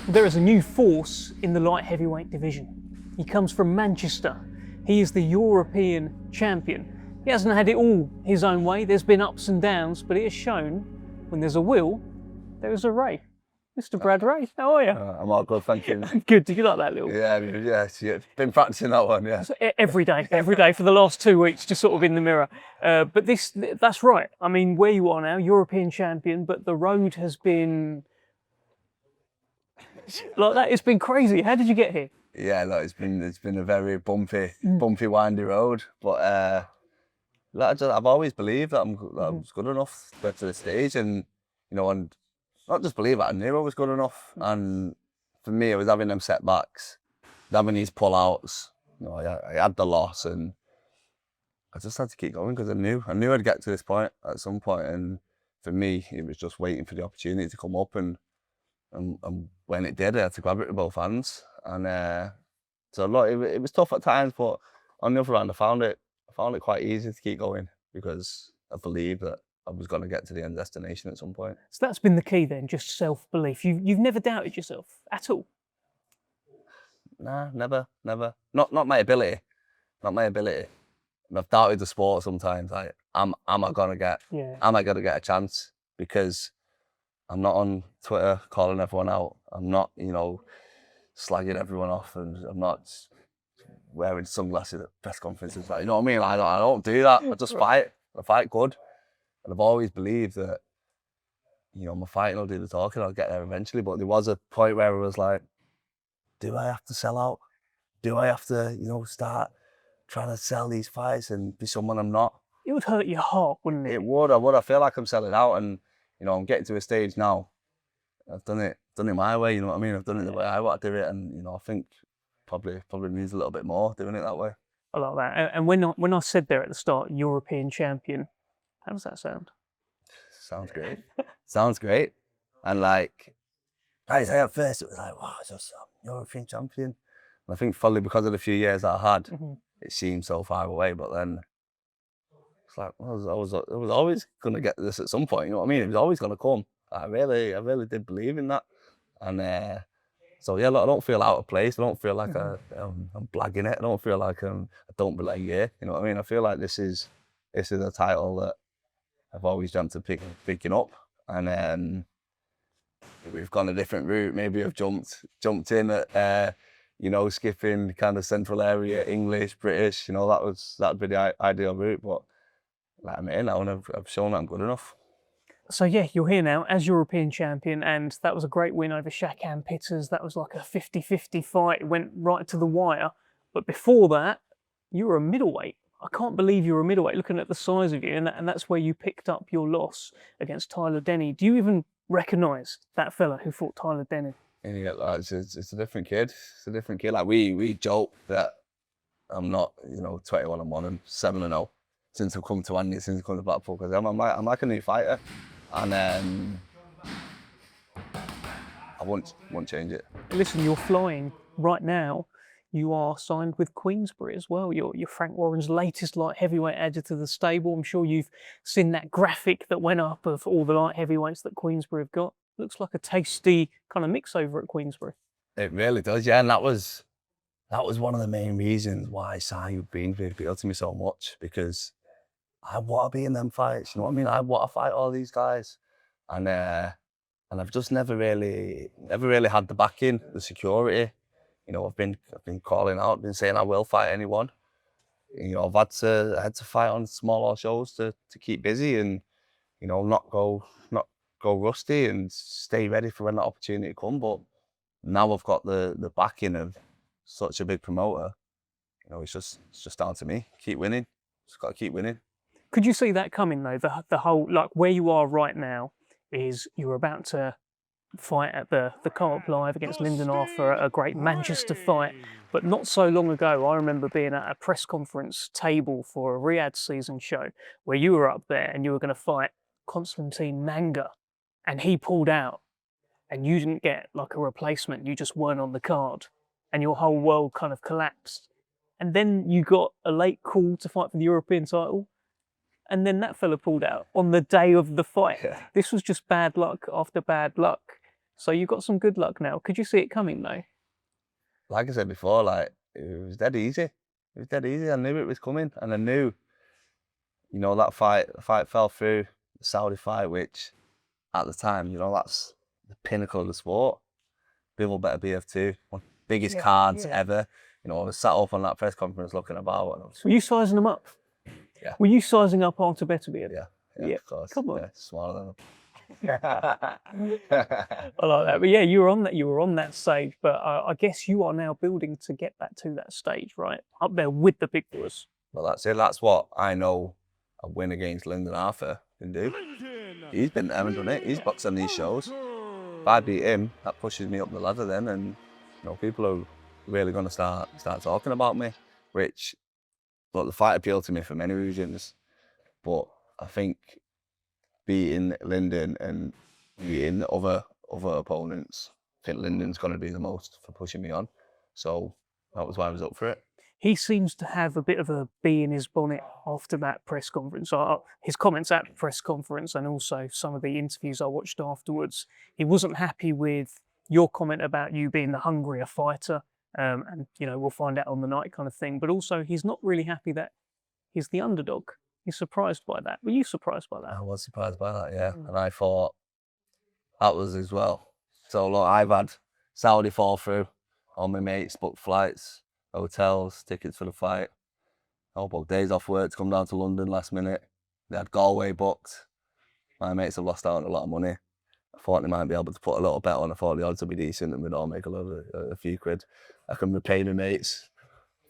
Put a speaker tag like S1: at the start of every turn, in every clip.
S1: There is a new force in the light heavyweight division. He comes from Manchester. He is the European champion. He hasn't had it all his own way. There's been ups and downs, but it has shown when there's a will, there is a Ray. Mr. Brad Ray, how are you?
S2: I'm all good, thank you.
S1: Good. Did you like that little?
S2: Yeah, been practicing that one, yeah.
S1: So every day for the last 2 weeks, just sort of in the mirror. But that's right. I mean, where you are now, European champion, but the road has been like that. It's been crazy. How did you get here?
S2: Yeah, look, it's been a very bumpy, windy road. But I've always believed that I was good enough to get to the stage, and and not just believe it, I knew I was good enough. And for me, it was having them setbacks, having these pullouts. I had the loss, and I just had to keep going because I knew I'd get to this point at some point. And for me, it was just waiting for the opportunity to come up, and when it did, I had to grab it with both hands. And so look, it was tough at times, but on the other hand, I found it quite easy to keep going because I believed that I was going to get to the end destination at some point.
S1: So that's been the key then, just self-belief. You've never doubted yourself at all?
S2: Nah, never. Not my ability. I've doubted the sport sometimes. Am I gonna get a chance? Because I'm not on Twitter calling everyone out. I'm not, slagging everyone off, and I'm not wearing sunglasses at press conferences. You know what I mean? I don't do that. I just fight. I fight good. And I've always believed that, my fighting will do the talking. I'll get there eventually. But there was a point where I was like, do I have to sell out? Do I have to, start trying to sell these fights and be someone I'm not?
S1: It would hurt your heart, wouldn't it?
S2: It would. I feel like I'm selling out, and I'm getting to a stage now. I've done it my way. You know what I mean? I've done it the way I want to do it, and I think probably needs a little bit more doing it that way.
S1: I like that. And when I said there at the start, European champion, how does that sound?
S2: Sounds great. Sounds great. And like, I say at first, it was like, wow, I'm European champion. And I think probably because of the few years that I had, it seemed so far away. But then it's like, I was always going to get this at some point. You know what I mean? It was always going to come. I really did believe in that. And so yeah, look, I don't feel out of place. I don't feel like I'm blagging it. I don't feel like I don't belong here. You know what I mean? I feel like this is a title that I've always dreamt of picking up. And we've gone a different route. Maybe I've jumped in at skipping kind of central area, English, British. That'd be the ideal route. But like, I'm here now, and I've shown that I'm good enough.
S1: So yeah, you're here now as European champion, and that was a great win over Shakan Pitters. That was like a 50-50 fight. It went right to the wire. But before that, you were a middleweight. I can't believe you were a middleweight, looking at the size of you, and that's where you picked up your loss against Tyler Denny. Do you even recognise that fella who fought Tyler Denny?
S2: Yeah, it's a different kid. It's a different kid. Like we joke that I'm not, 21-1 and 7-0 since I've come to Andy, since I've come to Blackpool, because I'm like a new fighter, and I won't change it.
S1: Listen, you're flying right now. You are signed with Queensberry as well. You're Frank Warren's latest light heavyweight added to the stable. I'm sure you've seen that graphic that went up of all the light heavyweights that Queensberry have got. Looks like a tasty kind of mix over at Queensberry.
S2: It really does, yeah. And that was one of the main reasons why Sahni appealed to me so much, because I want to be in them fights. You know what I mean? I want to fight all these guys, and I've just never really had the backing, the security. I've been calling out, been saying I will fight anyone. I've had to fight on smaller shows to keep busy and not go rusty and stay ready for when that opportunity comes. But now I've got the backing of such a big promoter. It's just down to me. Keep winning. Just got to keep winning.
S1: Could you see that coming though? The whole, like, where you are right now is you're about to fight at the Co-op Live against Lyndon Arthur, a great Manchester fight. But not so long ago, I remember being at a press conference table for a Riyadh season show where you were up there and you were going to fight Konstantin Manga, and he pulled out and you didn't get like a replacement. You just weren't on the card, and your whole world kind of collapsed. And then you got a late call to fight for the European title, and then that fella pulled out on the day of the fight.
S2: Yeah.
S1: This was just bad luck after bad luck. So you've got some good luck now. Could you see it coming though?
S2: Like I said before, like it was dead easy. It was dead easy. I knew it was coming, and I knew, you know, the fight fell through, the Saudi fight, which at the time, you know, that's the pinnacle of the sport. Artur Beterbiev too, one of the biggest cards ever. You know, I was sat up on that press conference looking about. And
S1: Were you sizing them up?
S2: Yeah.
S1: Were you sizing up Artur Beterbiev?
S2: Yeah, of course.
S1: Come on.
S2: Yeah, smaller than him.
S1: I like that. But yeah, you were on that. You were on that stage. But I guess you are now building to get back to that stage, right? Up there with the big boys.
S2: Well, that's it. That's what I know a win against Lyndon Arthur can do. He's been there and done it. He's boxed on these shows. If I beat him, that pushes me up the ladder then, and you know, people are really going to start talking about me. Which, look, the fight appealed to me for many reasons, but I think beating Lyndon and beating other opponents, I think Lyndon's going to do the most for pushing me on. So that was why I was up for it.
S1: He seems to have a bit of a bee in his bonnet after that press conference. His comments at the press conference and also some of the interviews I watched afterwards. He wasn't happy with your comment about you being the hungrier fighter, and you know, we'll find out on the night kind of thing. But also, he's not really happy that he's the underdog. He's surprised by that. Were you surprised by that?
S2: I was surprised by that, yeah. And I thought that was as well. So look, I've had Saudi fall through. All my mates booked flights, hotels, tickets for the fight. I booked days off work to come down to London last minute. They had Galway booked. My mates have lost out on a lot of money. I thought they might be able to put a little bet on. I thought the odds would be decent and we'd all make a few quid. I can repay my mates.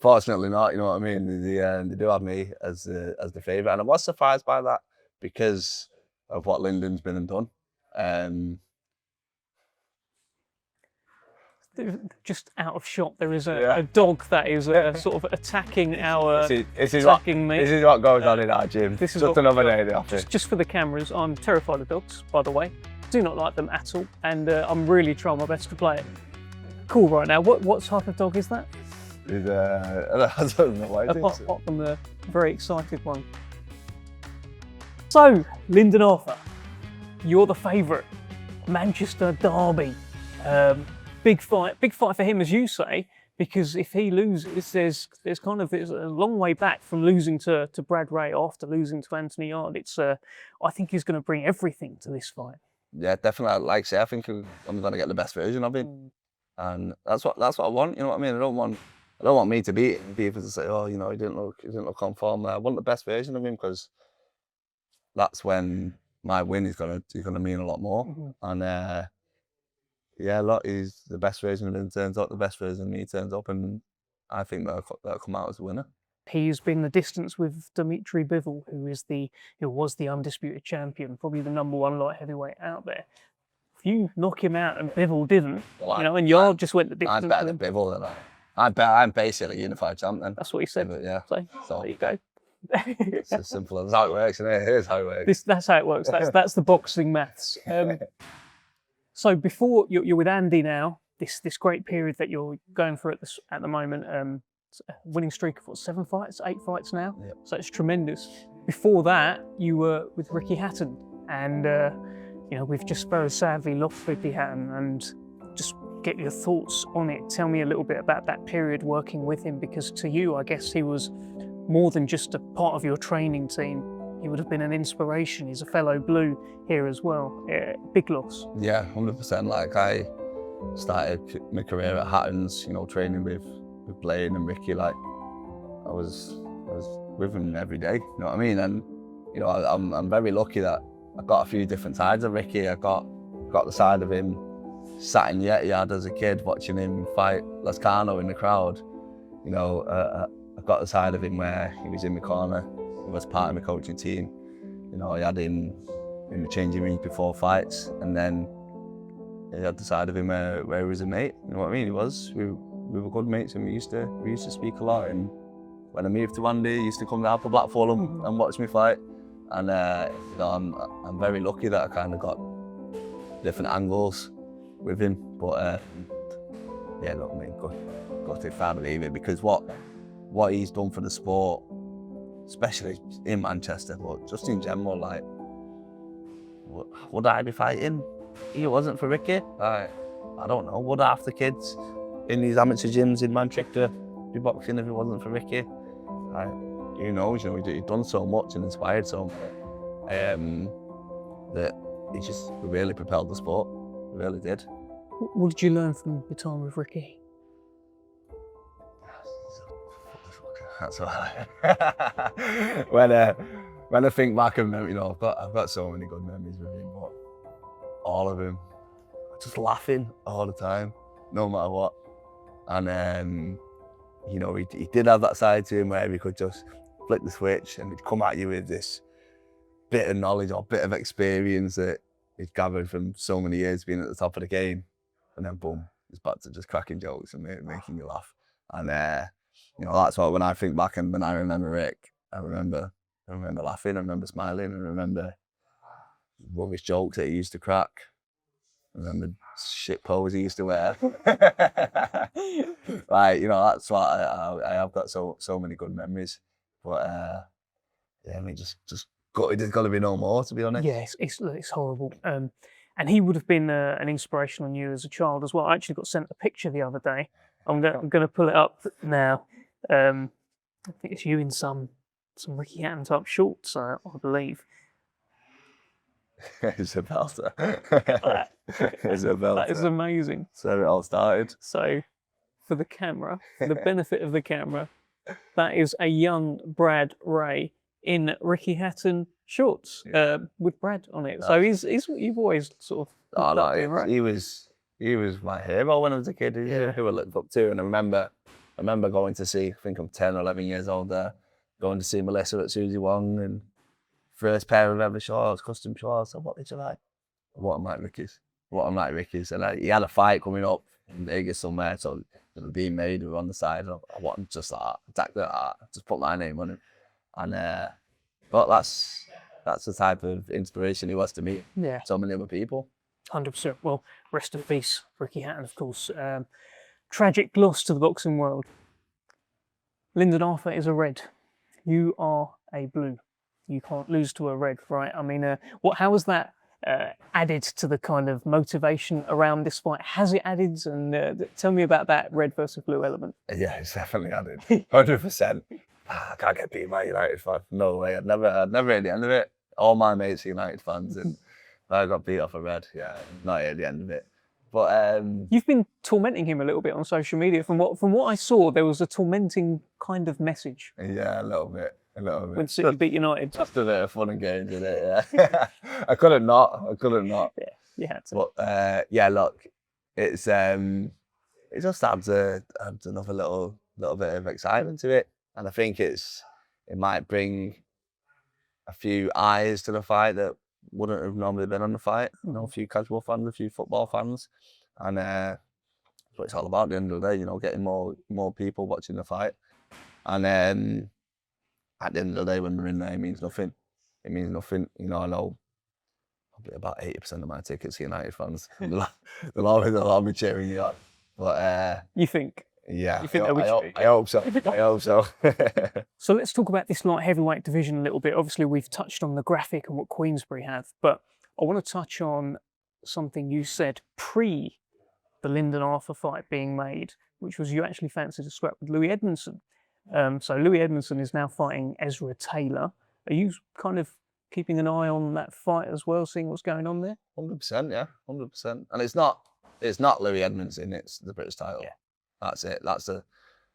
S2: Fortunately not, you know what I mean? They do have me as the favourite. And I was surprised by that because of what Lyndon's been and done.
S1: Just out of shot, there is a dog that is sort of attacking our
S2: me.
S1: This is
S2: what goes on in our gym.
S1: This is
S2: just another day in the office.
S1: Just for the cameras, I'm terrified of dogs, by the way. Do not like them at all, and I'm really trying my best to play it cool right now. What type of dog is that?
S2: I don't know what it is.
S1: Apart from the very excited one. So, Lyndon Arthur, you're the favourite. Manchester derby. Big fight for him, as you say, because if he loses, there's a long way back from losing to Brad Ray after losing to Anthony Yard. I think he's going to bring everything to this fight.
S2: Yeah, definitely. Like I say, I think I'm going to get the best version of him, and that's what I want. You know what I mean? I don't want me to beat him. People to say, oh, you know, he didn't look on form. I want the best version of him because that's when my win is going to mean a lot more. And yeah, look, he's the best version of him turns up, the best version of me turns up, and I think that'll come out as a winner.
S1: He's been the distance with Dmitry Bivol, who was the undisputed champion, probably the #1 light heavyweight out there. If you knock him out and Bivol didn't, you know, and Yard just went the distance.
S2: I'm better than Bivol than I'm basically a unified champ then.
S1: That's what he said.
S2: But, yeah.
S1: So there you go.
S2: It's as simple as how it works, isn't it? Here's how it works.
S1: That's how it works. That's the boxing maths. So before you're with Andy now, this great period that you're going through at the moment, winning streak of 7 fights, 8 fights now.
S2: Yep.
S1: So it's tremendous. Before that, you were with Ricky Hatton, and you know, we've just very sadly lost Ricky Hatton, and just get your thoughts on it. Tell me a little bit about that period working with him, because to you, I guess he was more than just a part of your training team. He would have been an inspiration. He's a fellow Blue here as well. Big loss.
S2: Yeah, 100%. Like, I started my career at Hatton's, you know, training with Blaine and Ricky. Like, I was with him every day. You know what I mean? And you know, I'm very lucky that I got a few different sides of Ricky. I got the side of him sat in Yard as a kid, watching him fight Lascano in the crowd. You know, I got the side of him where he was in my corner. He was part of my coaching team. You know, I had him in the changing room before fights, and then he had the side of him where he was a mate. You know what I mean? We were good mates, and we used to speak a lot. And when I moved to Andy, he used to come down to Blackpool and watch me fight. And you know, I'm very lucky that I kind of got different angles with him. But yeah, look, I mean, gutted if I believe it, because what he's done for the sport, especially in Manchester, but just in general, like, would I be fighting he wasn't for Ricky, like, I don't know, would half the kids in these amateur gyms in Manchester be boxing if it wasn't for Ricky? Like, who knows, you know, he'd done so much and inspired so much that he just really propelled the sport, he really did.
S1: What did you learn from your time with Ricky?
S2: That's all right. When I think back and you know, I've got so many good memories with him, but all of them, just laughing all the time, no matter what. And you know, he did have that side to him where he could just flick the switch and he'd come at you with this bit of knowledge or bit of experience that he'd gathered from so many years being at the top of the game, and then boom, he's back to just cracking jokes and making you laugh. And you know, that's what, when I think back and when I remember Rick, I remember laughing, I remember smiling, I remember rubbish jokes that he used to crack. I remember shit pose he used to wear. Like, you know, that's what I have got so many good memories. But yeah, I mean, just there's got to be no more, to be honest.
S1: Yeah, it's horrible. And he would have been an inspiration on you as a child as well. I actually got sent a picture the other day. I'm going to pull it up now. I think it's you in some Ricky Hatton type shorts, I believe.
S2: It's a belter. It's a belter.
S1: That is amazing.
S2: So it all started.
S1: So, for the camera, for the benefit of the camera, that is a young Brad Ray in Ricky Hatton shorts with Brad on it. So you've always sort of
S2: Oh,
S1: him, right?
S2: He was my hero when I was a kid. Who I looked up to, and I remember going to see, I think I'm 10 or 11 years old there, going to see Melissa at Susie Wong, and first pair of ever shorts, custom shorts. So what did you like? What I'm like Ricky's. And he had a fight coming up in Vegas somewhere, so it was being made. We were on the side. And I wanted just that, exactly that. Just put my name on it. And but that's the type of inspiration he was to me.
S1: Yeah.
S2: So many other people.
S1: 100%. Well, rest in peace, Ricky Hatton, of course. Tragic loss to the boxing world. Lyndon Arthur is a red. You are a blue. You can't lose to a red, right? I mean, how has that added to the kind of motivation around this fight? Has it added? And tell me about that red versus blue element.
S2: Yeah, it's definitely added. 100%. I can't get beat by United fan. No way. I'd never at the end of it. All my mates are United fans, and I got beat off a red. Yeah, not at the end of it. But
S1: you've been tormenting him a little bit on social media. From what I saw, there was a tormenting kind of message.
S2: Yeah, a little bit.
S1: When City beat United.
S2: Just a bit of fun and games, isn't it? Yeah. I couldn't not.
S1: Yeah, you had to.
S2: But yeah, look, it just adds another little bit of excitement to it, and I think it might bring a few eyes to the fight that wouldn't have normally been on the fight. You know, a few casual fans, a few football fans, and that's what it's all about at the end of the day. You know, getting more people watching the fight, and at the end of the day, when we're in there, it means nothing. It means nothing. You know, I know probably about 80% of my tickets are United fans. They'll all be cheering you on. But
S1: you think?
S2: Yeah.
S1: You think
S2: I hope so. I hope so.
S1: So let's talk about this light heavyweight division a little bit. Obviously, we've touched on the graphic and what Queensberry have, but I want to touch on something you said pre the Lyndon Arthur fight being made, which was you actually fancied a scrap with Louis Edmondson. So Louis Edmondson is now fighting Ezra Taylor. Are you kind of keeping an eye on that fight as well, seeing what's going on there?
S2: 100%, yeah, 100%. And it's not Louis Edmondson, it's the British title.
S1: Yeah.
S2: That's it.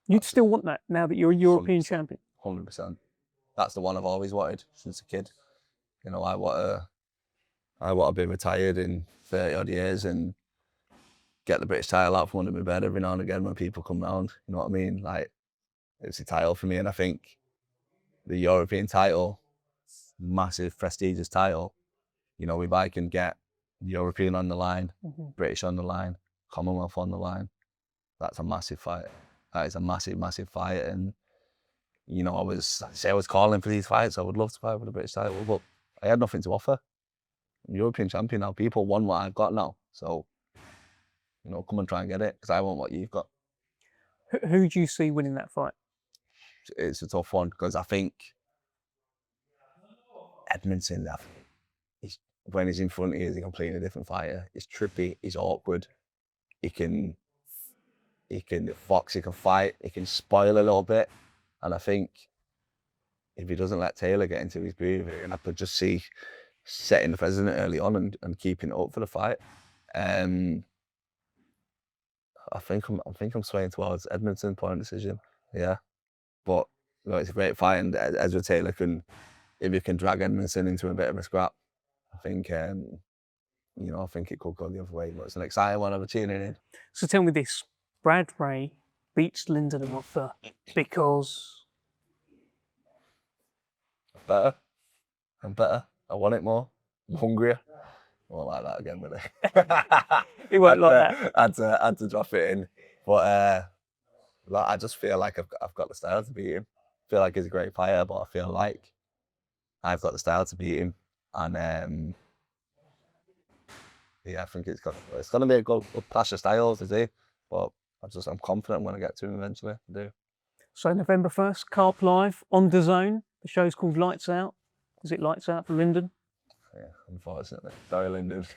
S1: You'd still want that now that you're a European champion?
S2: 100%. That's the one I've always wanted since a kid. You know, I want to be retired in 30 odd years and get the British title out from under my bed every now and again when people come round. You know what I mean? Like, it's a title for me, and I think the European title, massive prestigious title. You know, if I can get European on the line, British on the line, Commonwealth on the line, that's a massive fight. That is a massive, massive fight. And you know, I was calling for these fights. I would love to fight for the British title, but I had nothing to offer. I'm European champion now. People want what I've got now, so you know, come and try and get it because I want what you've got.
S1: Who do you see winning that fight?
S2: It's a tough one because I think Edmondson, when he's in front of you, he's a completely different fighter. He's trippy, he's awkward. He can fox, he can fight, he can spoil a little bit. And I think if he doesn't let Taylor get into his groove, I could just see setting the precedent early on and keeping it up for the fight. I think I'm swaying towards Edmondson point decision. Yeah, but it's a great fight, and Ezra Taylor if he can drag Edmondson into a bit of a scrap, I think I think it could go the other way. But it's an exciting one. I'm tuning in.
S1: So tell me this: Brad Ray beats Lyndon Arthur because
S2: I'm better. I want it more. I'm hungrier. I won't like that again, really.
S1: he won't like that.
S2: I had to drop it in, but I just feel like I've got the style to beat him. I feel like he's a great fighter, but I feel like I've got the style to beat him, and I think it's gonna be a good clash of styles to see. But I'm confident I'm gonna get to him eventually. I do.
S1: So November 1st, Carp Live on DAZN. The show's called Lights Out. Is it Lights Out for Lyndon?
S2: Yeah, unfortunately. Sorry, Lyndon.